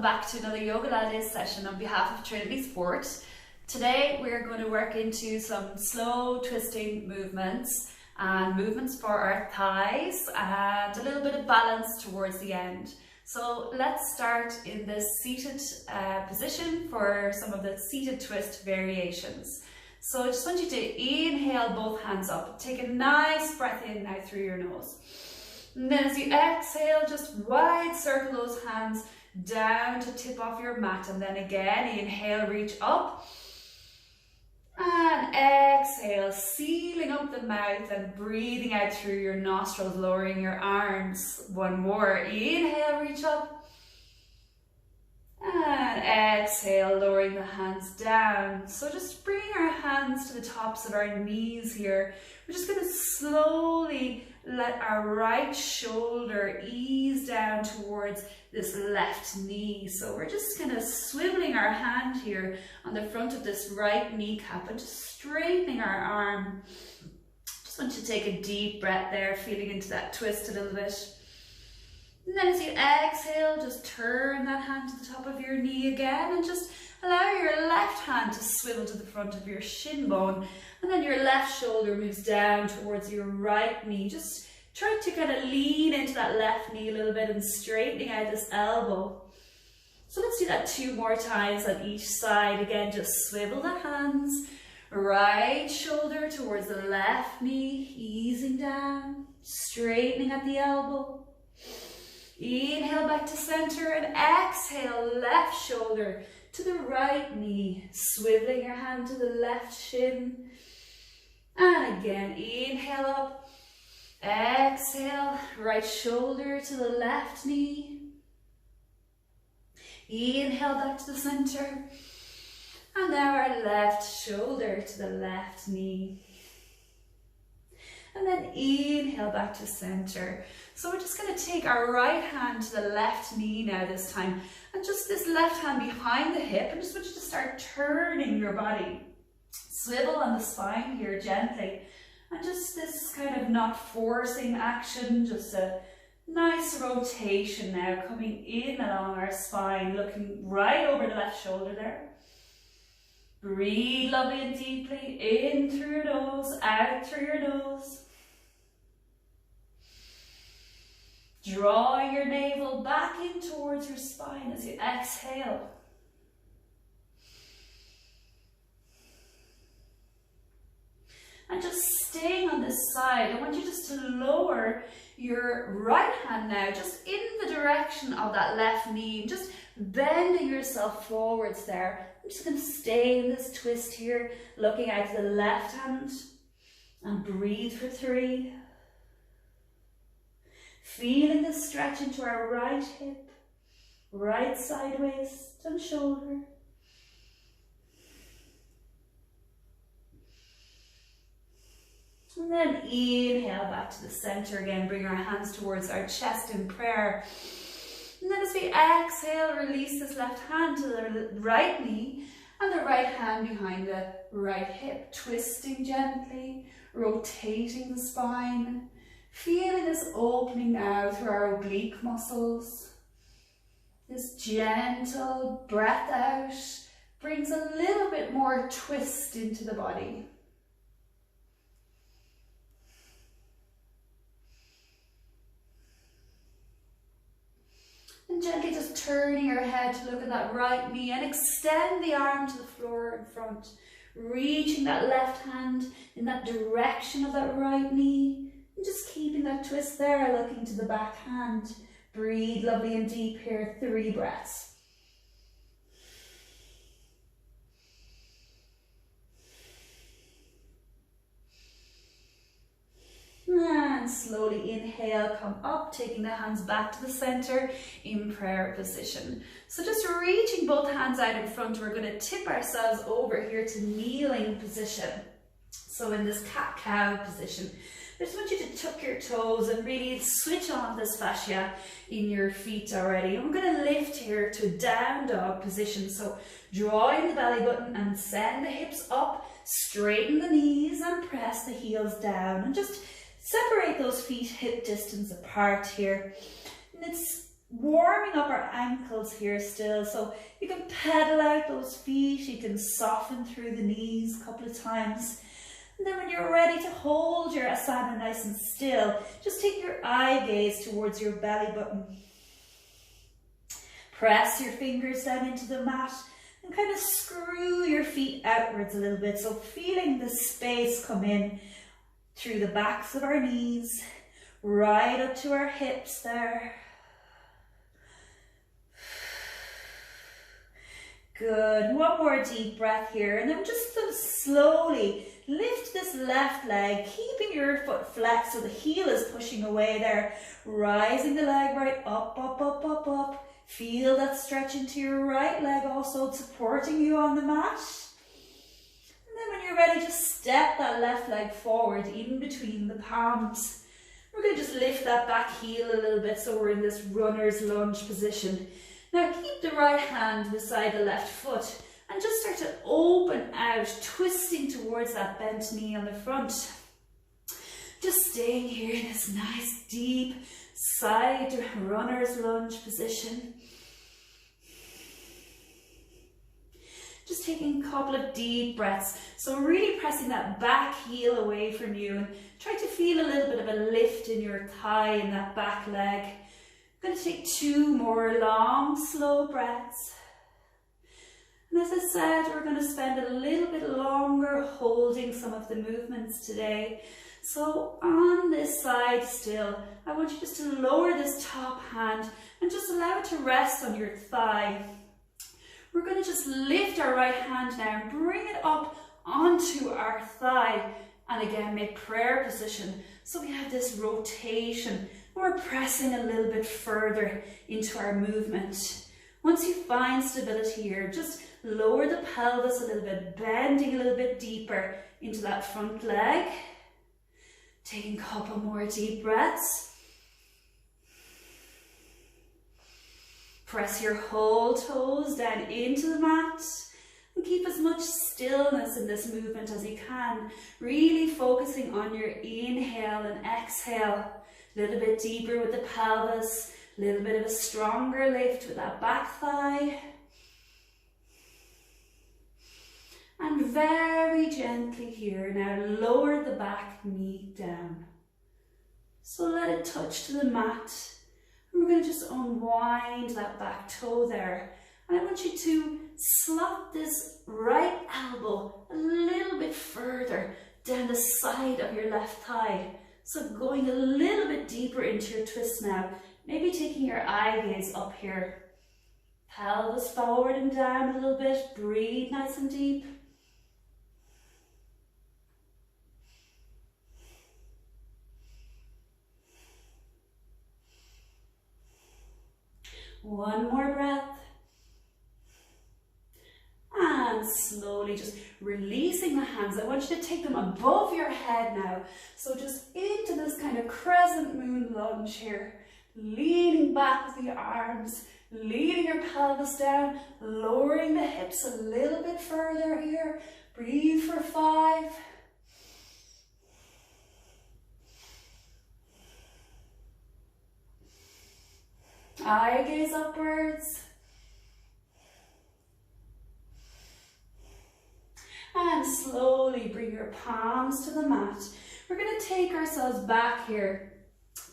back to another YOGALATES session on behalf of Trinity Sport. Today we're going to work into some slow twisting movements and movements for our thighs and a little bit of balance towards the end. So let's start in this seated position for some of the seated twist variations. So I just want you to inhale both hands up. Take a nice breath in now through your nose. And then as you exhale, just wide circle those hands down to tip off your mat. And then again, inhale, reach up. And exhale, sealing up the mouth and breathing out through your nostrils, lowering your arms. One more. Inhale, reach up. And exhale, lowering the hands down. So just bringing our hands to the tops of our knees here. We're just going to slowly let our right shoulder ease down towards this left knee. So we're just kind of swiveling our hand here on the front of this right kneecap and just straightening our arm. Just want you to take a deep breath there, feeling into that twist a little bit. And then as you exhale, just turn that hand to the top of your knee again and just allow your left hand to swivel to the front of your shin bone, and then your left shoulder moves down towards your right knee. Just try to kind of lean into that left knee a little bit and straightening out this elbow. So let's do that 2 more times on each side. Again, just swivel the hands, right shoulder towards the left knee, easing down, straightening at the elbow. Inhale back to center and exhale, left shoulder to the right knee, swiveling your hand to the left shin. And again, inhale up, exhale, right shoulder to the left knee. Inhale back to the center. And now our left shoulder to the left knee. And then inhale back to center. So we're just going to take our right hand to the left knee now this time. And just this left hand behind the hip. And just want you to start turning your body. Swivel on the spine here gently. And just this kind of not forcing action. Just a nice rotation now coming in along our spine. Looking right over the left shoulder there. Breathe lovely and deeply. In through your nose, out through your nose. Drawing your navel back in towards your spine as you exhale. And just staying on this side, I want you just to lower your right hand now, just in the direction of that left knee, just bending yourself forwards there. I'm just going to stay in this twist here, looking out to the left hand, and breathe for 3. Feeling the stretch into our right hip, right side waist and shoulder. And then inhale back to the center again, bring our hands towards our chest in prayer. And then as we exhale, release this left hand to the right knee and the right hand behind the right hip, twisting gently, rotating the spine. Feeling this opening now through our oblique muscles. This gentle breath out brings a little bit more twist into the body. And gently just turning your head to look at that right knee and extend the arm to the floor in front. Reaching that left hand in that direction of that right knee. And just keeping that twist there, looking to the back hand. Breathe lovely and deep here, 3 breaths. And slowly inhale, come up, taking the hands back to the center in prayer position. So just reaching both hands out in front, we're going to tip ourselves over here to kneeling position. So in this cat-cow position, I just want you to tuck your toes and really switch on this fascia in your feet already. I'm going to lift here to a down dog position. So drawing the belly button and send the hips up, straighten the knees and press the heels down. And just separate those feet hip distance apart here. And it's warming up our ankles here still. So you can pedal out those feet, you can soften through the knees a couple of times. And then when you're ready to hold your asana nice and still, just take your eye gaze towards your belly button. Press your fingers down into the mat and kind of screw your feet outwards a little bit. So feeling the space come in through the backs of our knees, right up to our hips there. Good, one more deep breath here, and then just slowly lift this left leg, keeping your foot flexed so the heel is pushing away there, rising the leg right up, up, up, up, up. Feel that stretch into your right leg also supporting you on the mat. And then when you're ready, just step that left leg forward in between the palms. We're going to just lift that back heel a little bit so we're in this runner's lunge position. Now keep the right hand beside the left foot and just start to open out, twisting towards that bent knee on the front. Just staying here in this nice deep side runner's lunge position. Just taking a couple of deep breaths. So really pressing that back heel away from you and try to feel a little bit of a lift in your thigh and that back leg. I'm going to take 2 more long, slow breaths. And as I said, we're going to spend a little bit longer holding some of the movements today. So on this side still, I want you just to lower this top hand and just allow it to rest on your thigh. We're going to just lift our right hand now and bring it up onto our thigh. And again, make prayer position. So we have this rotation. We're pressing a little bit further into our movement. Once you find stability here, just lower the pelvis a little bit, bending a little bit deeper into that front leg. Taking a couple more deep breaths. Press your whole toes down into the mat and keep as much stillness in this movement as you can. Really focusing on your inhale and exhale. A little bit deeper with the pelvis, a little bit of a stronger lift with that back thigh. And very gently here, now lower the back knee down. So let it touch to the mat. And we're going to just unwind that back toe there. And I want you to slot this right elbow a little bit further down the side of your left thigh. So going a little bit deeper into your twist now. Maybe taking your eye gaze up here. Pelvis forward and down a little bit. Breathe nice and deep. One more breath. And slowly just releasing the hands. I want you to take them above your head now. So just into this kind of crescent moon lunge here. Leaning back with the arms, leaning your pelvis down, lowering the hips a little bit further here. Breathe for 5. Eye gaze upwards. And slowly bring your palms to the mat. We're going to take ourselves back here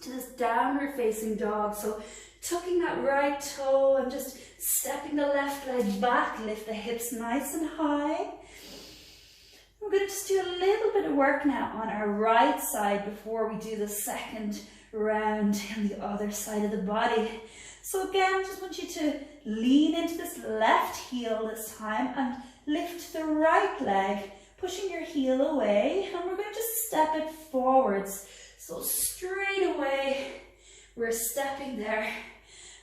to this downward facing dog. So tucking that right toe and just stepping the left leg back. Lift the hips nice and high. We're going to just do a little bit of work now on our right side before we do the second round on the other side of the body. So again, just want you to lean into this left heel this time and lift the right leg, pushing your heel away, and we're going to just step it forwards. So straight away, we're stepping there.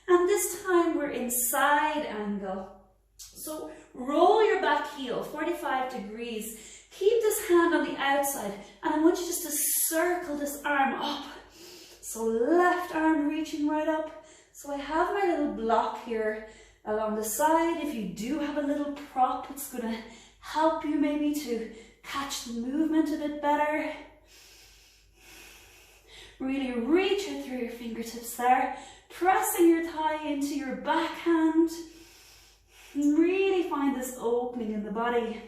And this time we're in side angle. So roll your back heel 45 degrees. Keep this hand on the outside, and I want you just to circle this arm up. So left arm reaching right up. So I have my little block here along the side. If you do have a little prop, it's going to help you maybe to catch the movement a bit better. Really reach out through your fingertips there. pressing your thigh into your backhand. Really find this opening in the body.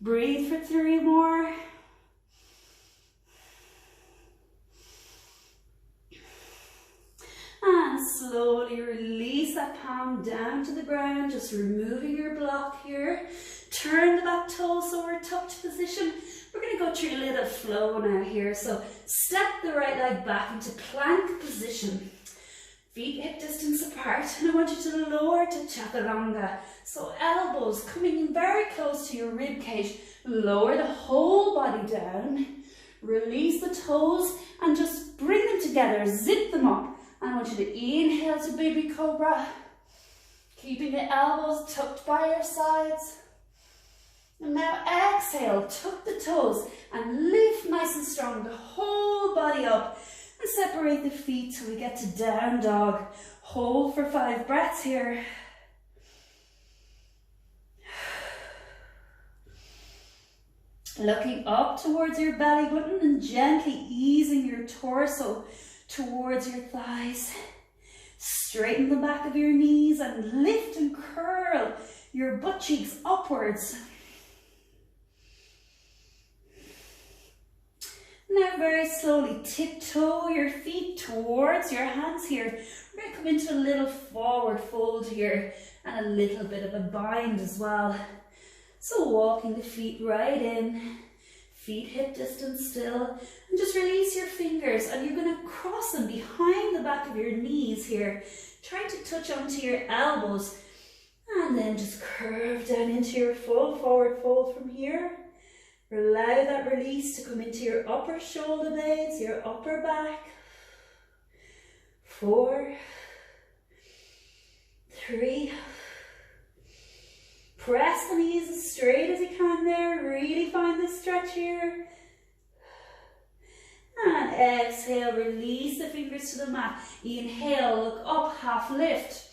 Breathe for 3 more. And slowly release that palm down to the ground, just removing your block here. Turn the back toes so we're tucked position. We're going to go through a little flow now here. So step the right leg back into plank position. Feet hip distance apart, and I want you to lower to chaturanga. So elbows coming in very close to your rib cage. Lower the whole body down. Release the toes and just bring them together. Zip them up. And I want you to inhale to baby cobra. Keeping the elbows tucked by your sides. And now exhale, tuck the toes and lift nice and strong the whole body up. And separate the feet till we get to down dog. Hold for 5 breaths here. Looking up towards your belly button and gently easing your torso towards your thighs. Straighten the back of your knees and lift and curl your butt cheeks upwards. Now very slowly tiptoe your feet towards your hands here. We're going to come into a little forward fold here and a little bit of a bind as well. So walking the feet right in, feet hip distance still, and just release your fingers and you're going to cross them behind the back of your knees here, trying to touch onto your elbows and then just curve down into your full forward fold from here. Allow that release to come into your upper shoulder blades, your upper back. 4, 3. Press the knees as straight as you can there. Really find this stretch here. And exhale, release the fingers to the mat. Inhale, look up, half lift.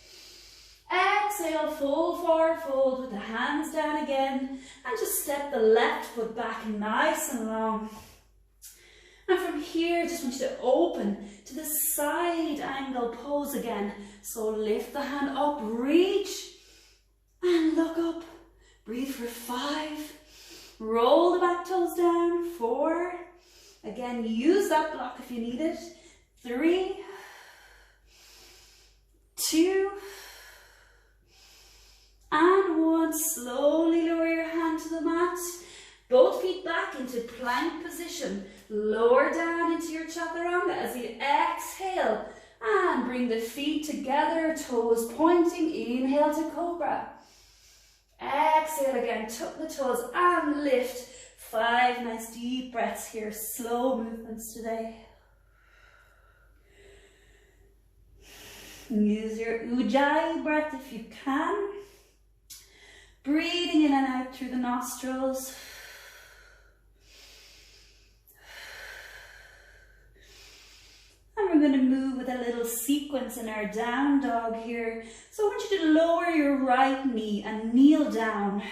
Exhale, full forward fold with the hands down again. And just step the left foot back nice and long. And from here, just want you to open to the side angle pose again. So lift the hand up, reach, and look up. Breathe for 5. Roll the back toes down. 4. Again, use that block if you need it. 3, 2, and 1. Slowly lower your hand to the mat. Both feet back into plank position. Lower down into your chaturanga as you exhale. And bring the feet together, toes pointing. Inhale to cobra. Exhale again, tuck the toes and lift. 5 nice deep breaths here. Slow movements today. Use your Ujjayi breath if you can. Breathing in and out through the nostrils. And we're going to move with a little sequence in our down dog here. So I want you to lower your right knee and kneel down.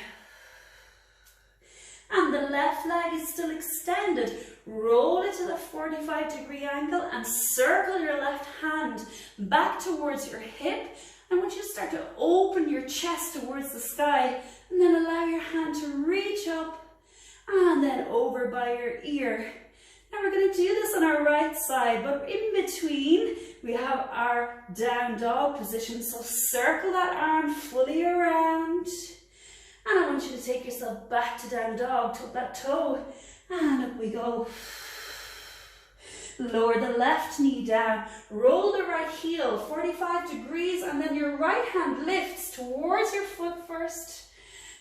And the left leg is still extended. Roll it to the 45-degree angle and circle your left hand back towards your hip. I want you to start to open your chest towards the sky and then allow your hand to reach up and then over by your ear. Now we're going to do this on our right side, but in between we have our down dog position. So circle that arm fully around. And I want you to take yourself back to down dog, tuck that toe, and up we go. Lower the left knee down, roll the right heel 45 degrees, and then your right hand lifts towards your foot first,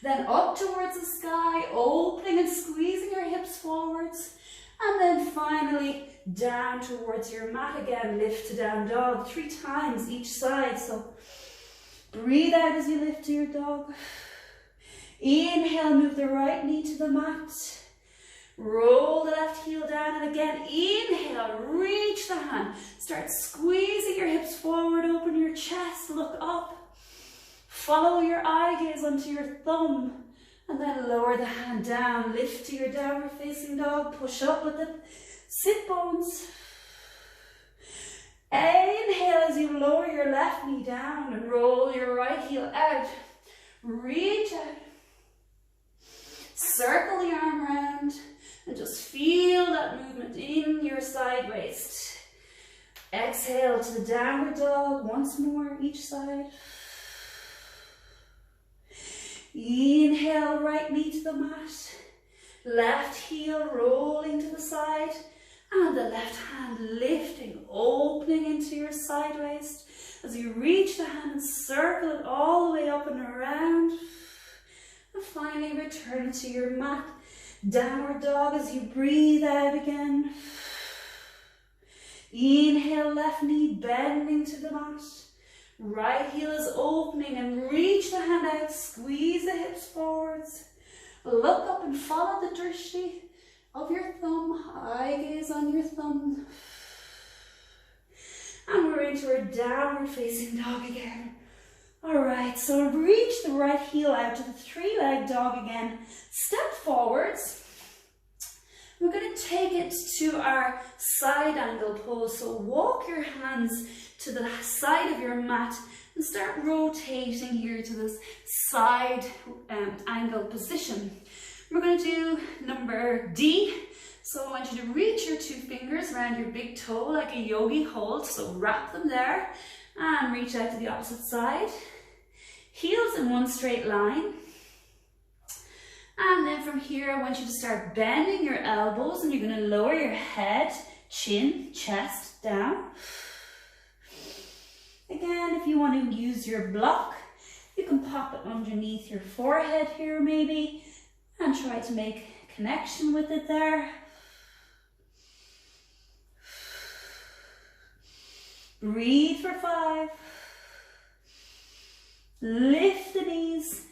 then up towards the sky, opening and squeezing your hips forwards, and then finally down towards your mat again. Lift to down dog 3 times each side. So breathe out as you lift to your dog. Inhale, move the right knee to the mat. Roll the left heel down, and again, inhale, reach the hand. Start squeezing your hips forward, open your chest, look up. Follow your eye gaze onto your thumb, and then lower the hand down. Lift to your downward facing dog, push up with the sit bones. Inhale as you lower your left knee down and roll your right heel out. Reach out. Circle the arm around and just feel that movement in your side waist. Exhale to the downward dog once more, each side. Inhale, right knee to the mat. Left heel rolling to the side. And the left hand lifting, opening into your side waist. As you reach the hand and circle it all the way up and around. And finally return to your mat. Downward dog as you breathe out again. Inhale, left knee bending to the mat. Right heel is opening and reach the hand out. Squeeze the hips forwards. Look up and follow the drishti of your thumb. Eye gaze on your thumb. And we're into our downward facing dog again. Alright, so reach the right heel out to the three-leg dog again. Step forwards. We're going to take it to our side angle pose. So walk your hands to the side of your mat and start rotating here to this side angle position. We're going to do number D. So I want you to reach your two fingers around your big toe like a yogi hold. So wrap them there and reach out to the opposite side. Heels in one straight line. And then from here, I want you to start bending your elbows and you're going to lower your head, chin, chest down. Again, if you want to use your block, you can pop it underneath your forehead here maybe and try to make a connection with it there. Breathe for 5. Lift the knees.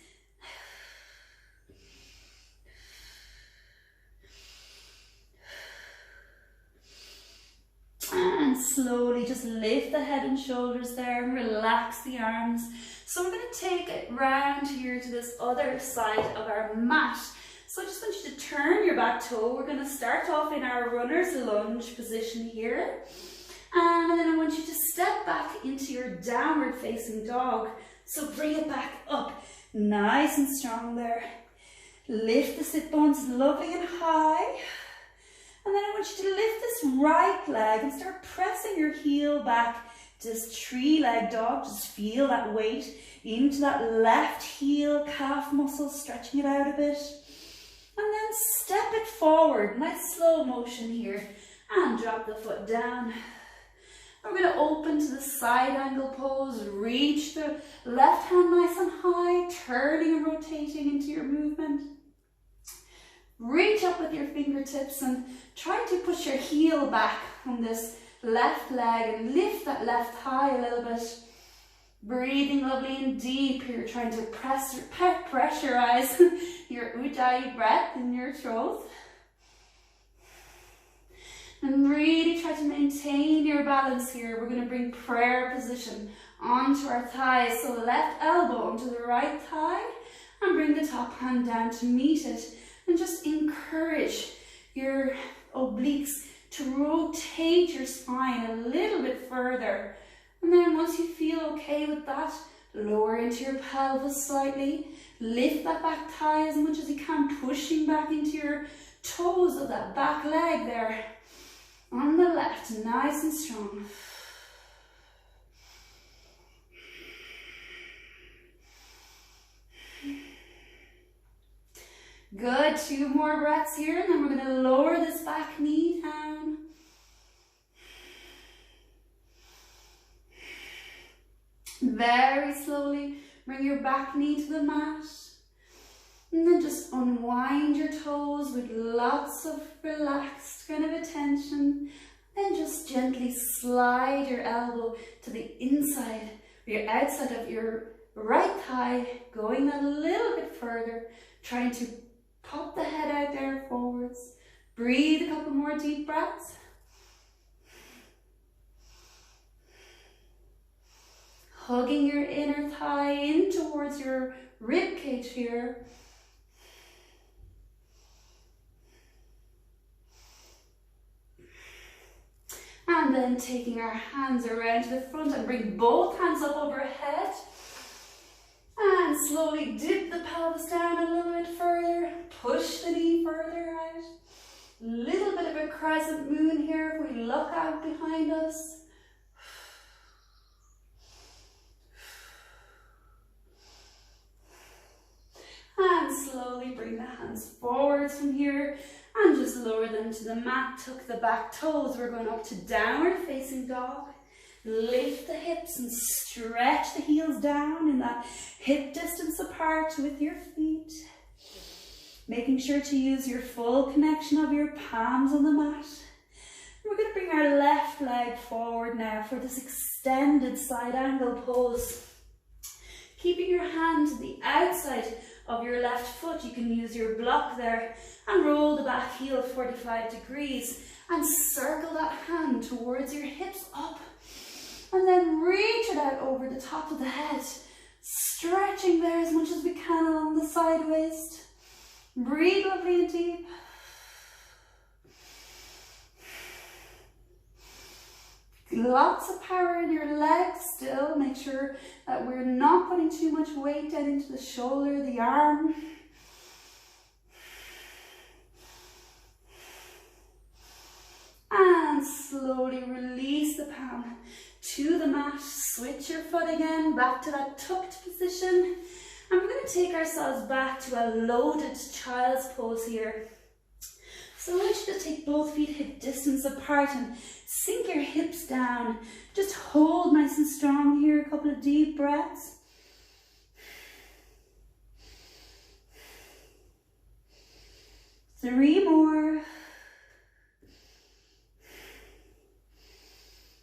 And slowly just lift the head and shoulders there and relax the arms. So we're going to take it round here to this other side of our mat. So I just want you to turn your back toe. We're going to start off in our runner's lunge position here. And then I want you to step back into your downward facing dog. So bring it back up, nice and strong there. Lift the sit bones lovely and high. And then I want you to lift this right leg and start pressing your heel back to this three-leg dog. Just feel that weight into that left heel calf muscle, stretching it out a bit. And then step it forward, nice slow motion here. And drop the foot down. We're going to open to the side angle pose. Reach the left hand nice and high, turning and rotating into your movement. Reach up with your fingertips and try to push your heel back on this left leg and lift that left thigh a little bit. Breathing lovely and deep here, trying to pressurize your Ujjayi breath in your throat. And really try to maintain your balance here. We're going to bring prayer position onto our thighs. So left elbow onto the right thigh and bring the top hand down to meet it. And just encourage your obliques to rotate your spine a little bit further. And then once you feel okay with that, lower into your pelvis slightly. Lift that back thigh as much as you can, pushing back into your toes of that back leg there. On the left, nice and strong. Good, 2 more breaths here, and then we're going to lower this back knee down. Very slowly, bring your back knee to the mat. And then just unwind your toes with lots of relaxed kind of attention. Then just gently slide your elbow to the inside, or your outside of your right thigh, going a little bit further, trying to pop the head out there forwards. Breathe a couple more deep breaths. Hugging your inner thigh in towards your rib cage here. And then taking our hands around to the front and bring both hands up overhead. And slowly dip the pelvis down a little bit further. Push the knee further out. Little bit of a crescent moon here if we look out behind us. And slowly bring the hands forwards from here and just lower them to the mat. Tuck the back toes. We're going up to downward facing dog. Lift the hips and stretch the heels down in that hip distance apart with your feet. Making sure to use your full connection of your palms on the mat. We're going to bring our left leg forward now for this extended side angle pose. Keeping your hand to the outside of your left foot, you can use your block there and roll the back heel 45 degrees and circle that hand towards your hips up. And then reach it out over the top of the head, stretching there as much as we can along the side waist. Breathe lovely and deep. Lots of power in your legs still. Make sure that we're not putting too much weight down into the shoulder, the arm. And slowly release the palm to the mat. Switch your foot again back to that tucked position. And we're going to take ourselves back to a loaded child's pose here. So I want you to take both feet hip distance apart and sink your hips down. Just hold nice and strong here. A couple of deep breaths. Three more.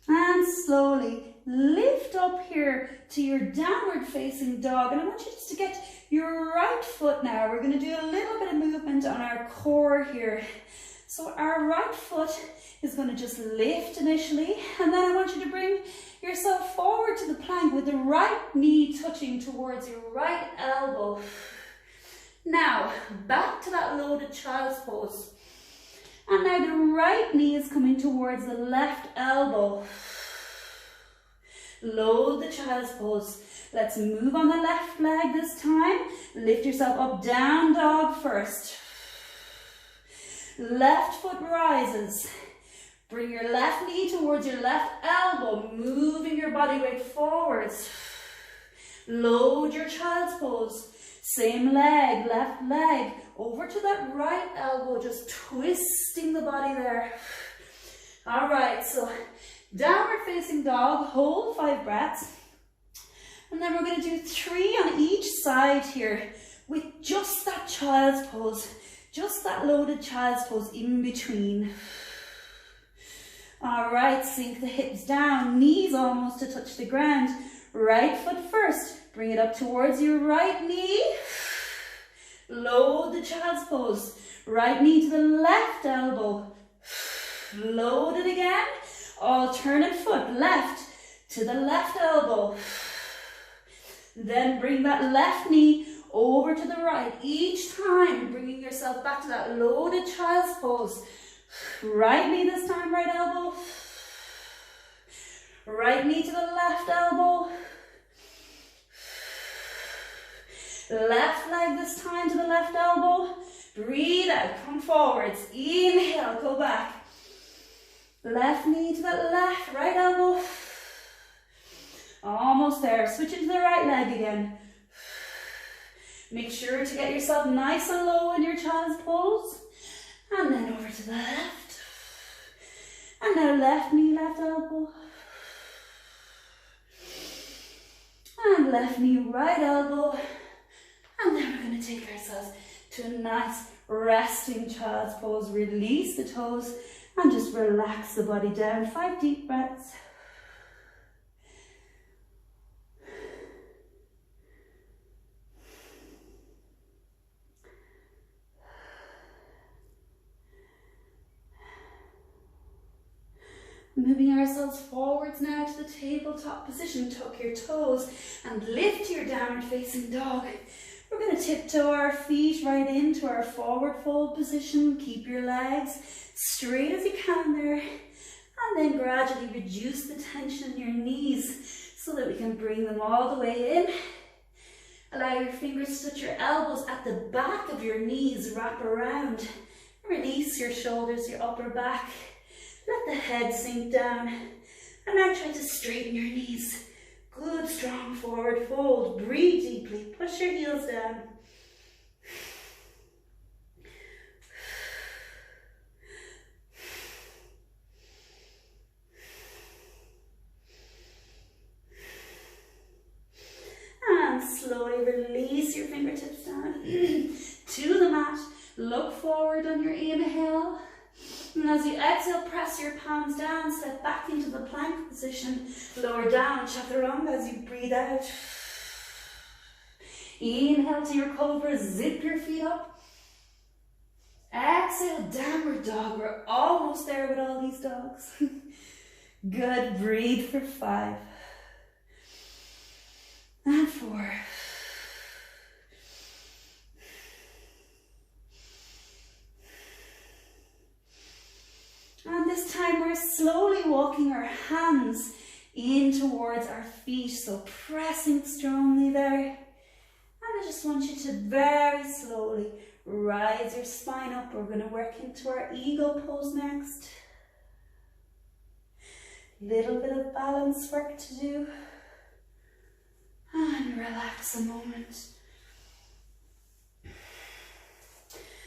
And slowly lift up here to your downward facing dog. And I want you just to get your right foot now. We're going to do a little bit of movement on our core here. So our right foot is going to just lift initially. And then I want you to bring yourself forward to the plank with the right knee touching towards your right elbow. Now, back to that loaded child's pose. And now the right knee is coming towards the left elbow. Load the child's pose. Let's move on the left leg this time. Lift yourself up, down dog first. Left foot rises. Bring your left knee towards your left elbow, moving your body weight forwards. Load your child's pose. Same leg, left leg, over to that right elbow, just twisting the body there. All right, so downward facing dog, hold 5 breaths. And then we're going to do 3 on each side here with just that child's pose, just that loaded child's pose in between. All right, sink the hips down, knees almost to touch the ground. Right foot first. Bring it up towards your right knee. Load the child's pose. Right knee to the left elbow. Load it again. Alternate foot, left to the left elbow. Then bring that left knee over to the right. Each time bringing yourself back to that loaded child's pose. Right knee this time, right elbow. Right knee to the left elbow. Left leg this time to the left elbow. Breathe out, come forwards. Inhale, go back. Left knee to the left, right elbow. Almost there. Switch into the right leg again. Make sure to get yourself nice and low in your child's pose. And then over to the left. And now left knee, left elbow. And left knee, right elbow. And then we're going to take ourselves to a nice resting child's pose. Release the toes and just relax the body down. 5 deep breaths. Moving ourselves forwards now to the tabletop position. Tuck your toes and lift your downward facing dog. We're going to tiptoe our feet right into our forward fold position. Keep your legs straight as you can there. And then gradually reduce the tension in your knees so that we can bring them all the way in. Allow your fingers to touch your elbows at the back of your knees, wrap around. Release your shoulders, your upper back. Let the head sink down. And now try to straighten your knees. Good, strong forward fold. Breathe deeply. Push your heels down. And slowly release your fingertips down to the mat. Look forward on your inhale. And as you exhale, press your palms down, step back into the plank position. Lower down, chaturanga as you breathe out. Inhale to your cobra, zip your feet up. Exhale, downward dog. We're almost there with all these dogs. Good, breathe for 5. And 4. And this time we're slowly walking our hands in towards our feet, so pressing strongly there. And I just want you to very slowly rise your spine up. We're going to work into our eagle pose next. Little bit of balance work to do. And relax a moment.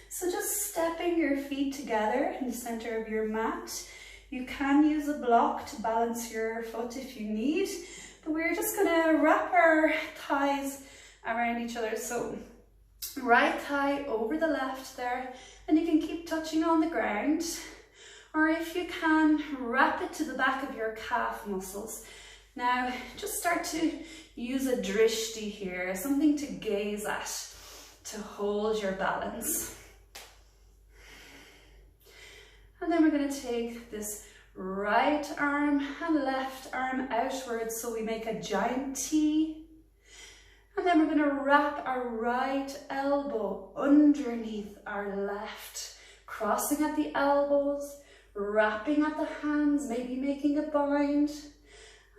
So just stepping your feet together in the center of your mat. You can use a block to balance your foot if you need, but we're just going to wrap our thighs around each other. So right thigh over the left there, and you can keep touching on the ground, or if you can, wrap it to the back of your calf muscles. Now just start to use a drishti here, something to gaze at, to hold your balance. And then we're going to take this right arm and left arm outwards so we make a giant T. And then we're going to wrap our right elbow underneath our left, crossing at the elbows, wrapping at the hands, maybe making a bind.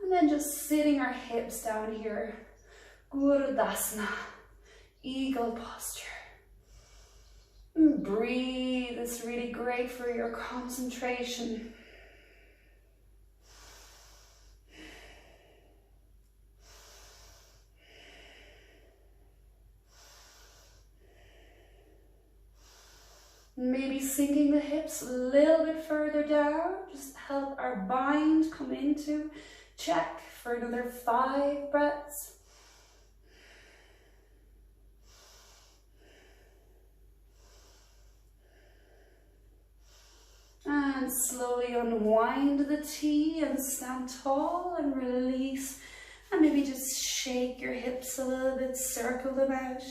And then just sitting our hips down here. Gurudasana, eagle posture. And breathe, it's really great for your concentration. Maybe sinking the hips a little bit further down, just help our bind come into check for another 5 breaths. And slowly unwind the T and stand tall and release. And maybe just shake your hips a little bit, circle them out.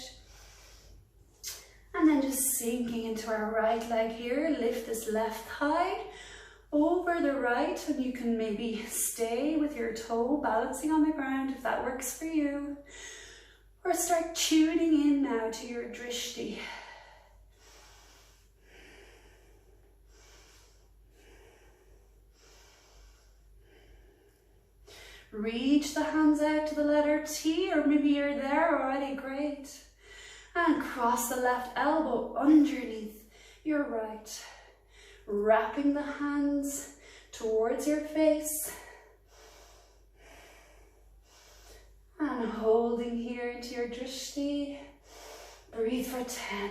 And then just sinking into our right leg here, lift this left thigh over the right, and you can maybe stay with your toe balancing on the ground if that works for you. Or start tuning in now to your drishti. Reach the hands out to the letter T, or maybe you're there already, great. And cross the left elbow underneath your right. Wrapping the hands towards your face. And holding here into your drishti. Breathe for 10.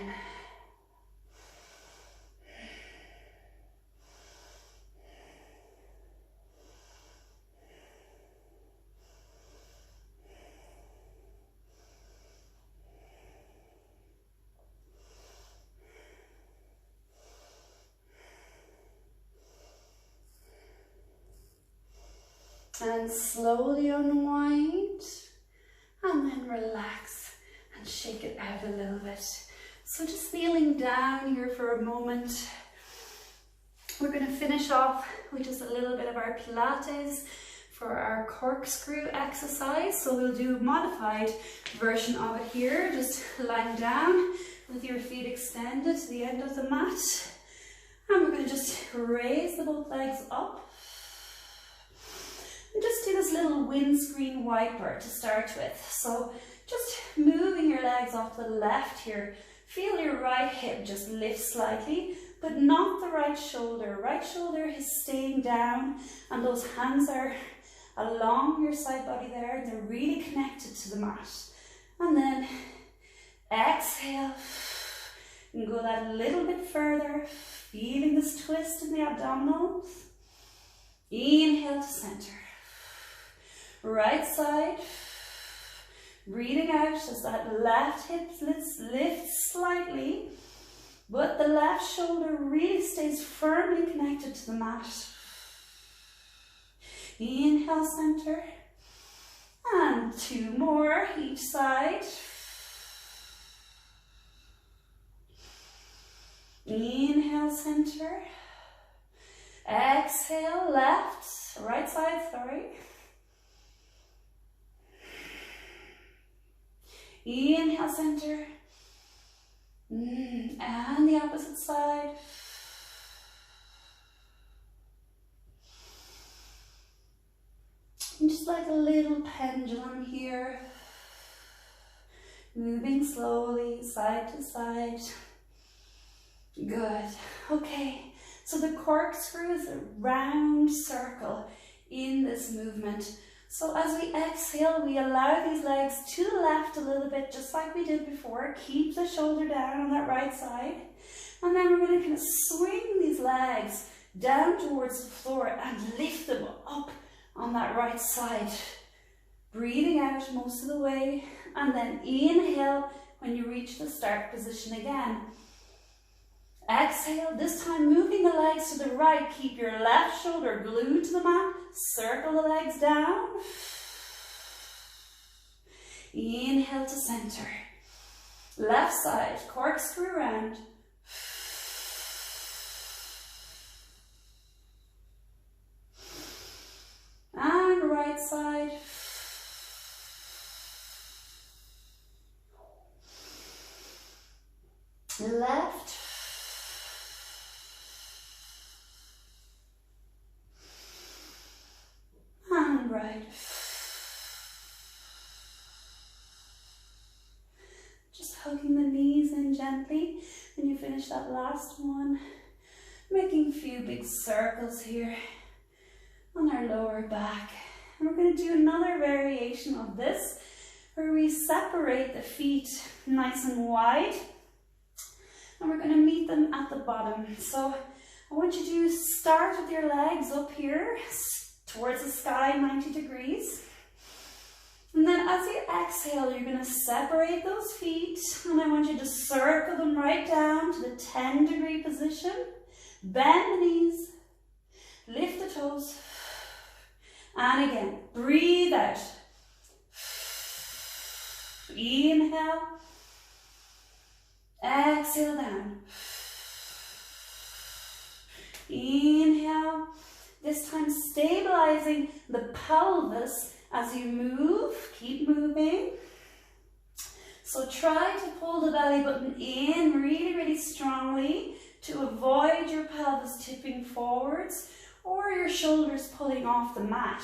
And slowly unwind, and then relax and shake it out a little bit. So just kneeling down here for a moment. We're going to finish off with just a little bit of our Pilates for our corkscrew exercise. So we'll do a modified version of it here, just lying down with your feet extended to the end of the mat. And we're going to just raise the both legs up. do this little windscreen wiper to start with. So just moving your legs off to the left here. Feel your right hip just lift slightly, but not the right shoulder. Right shoulder is staying down, and those hands are along your side body there. They're really connected to the mat. And then exhale, and go that little bit further, feeling this twist in the abdominals. Inhale to center. Right side. Breathing out as that left hip lifts slightly, but the left shoulder really stays firmly connected to the mat. Inhale, center. And 2 more each side. Inhale, center. Exhale, left, right side, sorry. Inhale, center. And the opposite side. And just like a little pendulum here. Moving slowly, side to side. Good. Okay, so the corkscrew is a round circle in this movement. So as we exhale, we allow these legs to the left a little bit, just like we did before. Keep the shoulder down on that right side. And then we're going to kind of swing these legs down towards the floor and lift them up on that right side. Breathing out most of the way. And then inhale when you reach the start position again. Exhale, this time moving the legs to the right. Keep your left shoulder glued to the mat. Circle the legs down. Inhale to center. Left side, corkscrew around. And right side. Left. And right. Just hugging the knees in gently when you finish that last one. Making a few big circles here on our lower back. And we're going to do another variation of this where we separate the feet nice and wide. And we're going to meet them at the bottom. So I want you to start with your legs up here towards the sky, 90 degrees. And then as you exhale, you're going to separate those feet. And I want you to circle them right down to the 10-degree position. Bend the knees. Lift the toes. And again, breathe out. Inhale. Exhale down. Inhale. This time stabilizing the pelvis as you move. Keep moving. So try to pull the belly button in really, really strongly to avoid your pelvis tipping forwards or your shoulders pulling off the mat.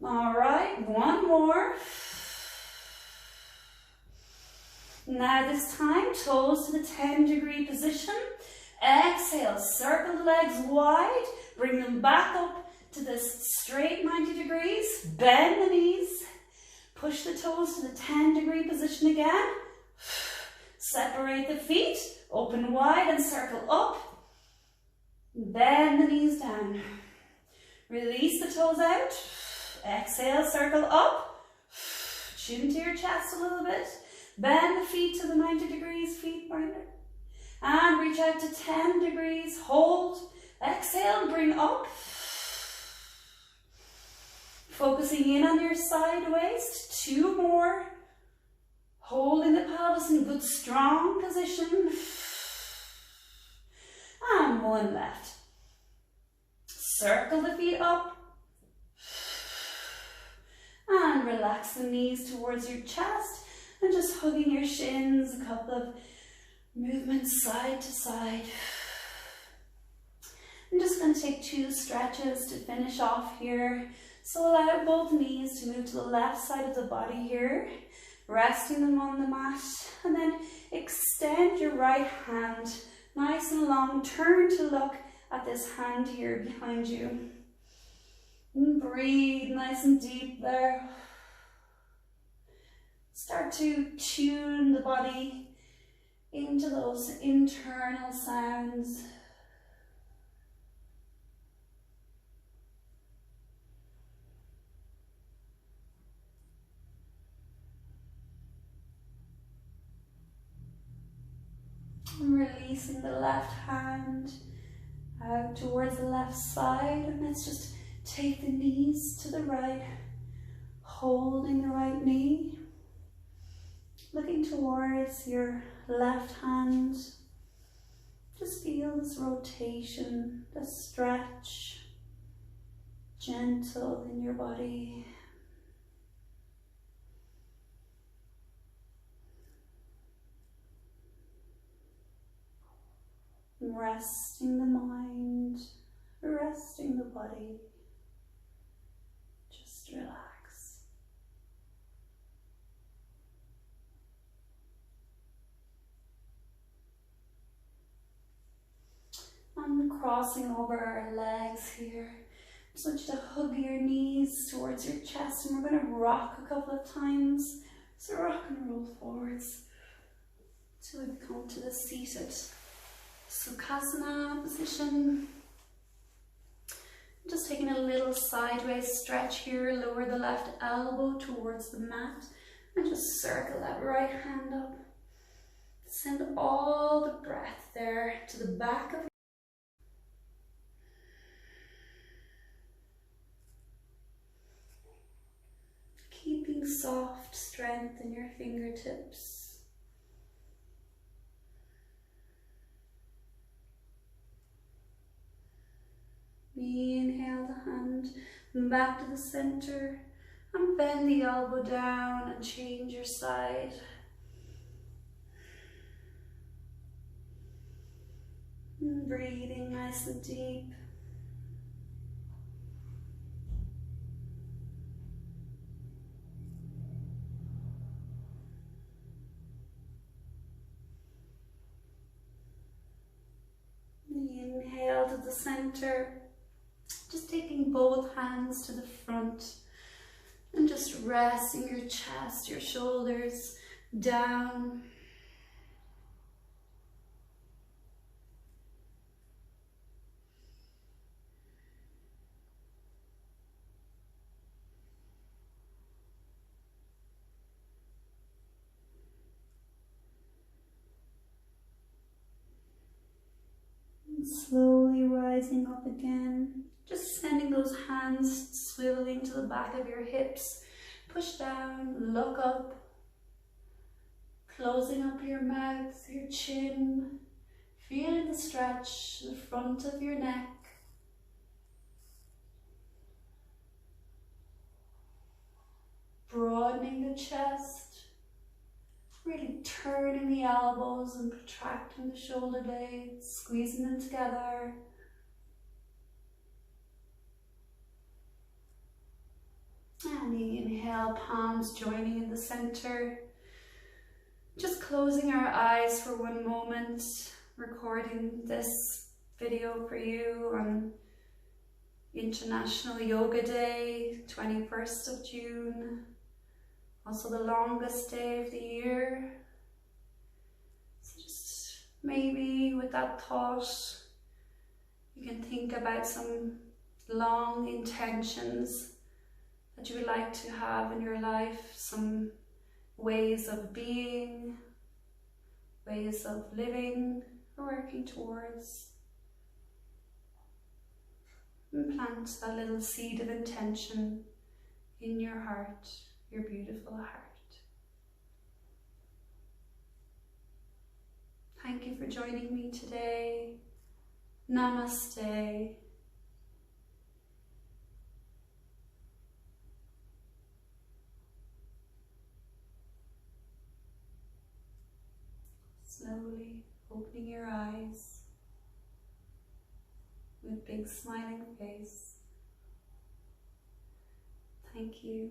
All right, one more. Now this time, toes to the 10-degree position. Exhale, circle the legs wide, bring them back up to this straight 90 degrees. Bend the knees, push the toes to the 10-degree position again. Separate the feet, open wide and circle up. Bend the knees down. Release the toes out. Exhale, circle up. Chin to your chest a little bit. Bend the feet to the 90 degrees, feet pointer. And reach out to 10 degrees. Hold. Exhale, bring up. Focusing in on your side waist. 2 more. Holding the pelvis in a good strong position. And 1 left. Circle the feet up. And relax the knees towards your chest. And just hugging your shins, a couple of movements side to side. I'm just going to take 2 stretches to finish off here. So allow both knees to move to the left side of the body here, resting them on the mat, and then extend your right hand nice and long. Turn to look at this hand here behind you. And breathe nice and deep there. Start to tune the body into those internal sounds. And releasing the left hand out towards the left side, and let's just take the knees to the right, holding the right knee, looking towards your left hand. Just feel this rotation, this stretch, gentle in your body. Resting the mind, resting the body. Just relax. And crossing over our legs here. Just want you to hug your knees towards your chest, and we're going to rock a couple of times. So rock and roll forwards till we come to the seated Sukhasana position. Just taking a little sideways stretch here, lower the left elbow towards the mat and just circle that right hand up. Send all the breath there to the back of keeping soft strength in your fingertips. Inhale the hand back to the center and bend the elbow down and change your side. And breathing nice and deep. Inhale to the center. Just taking both hands to the front and just resting your chest, your shoulders down. And slowly rising up again. Just sending those hands swiveling to the back of your hips. Push down, look up. Closing up your mouth, your chin. Feeling the stretch, the front of your neck. Broadening the chest. Really turning the elbows and protracting the shoulder blades, squeezing them together. And inhale, palms joining in the center. Just closing our eyes for one moment, recording this video for you on International Yoga Day, 21st of June. Also the longest day of the year. So just maybe with that thought, you can think about some long intentions that you would like to have in your life, some ways of being, ways of living or working towards. And plant that little seed of intention in your heart, your beautiful heart. Thank you for joining me today. Namaste. Slowly opening your eyes. with big smiling face. Thank you.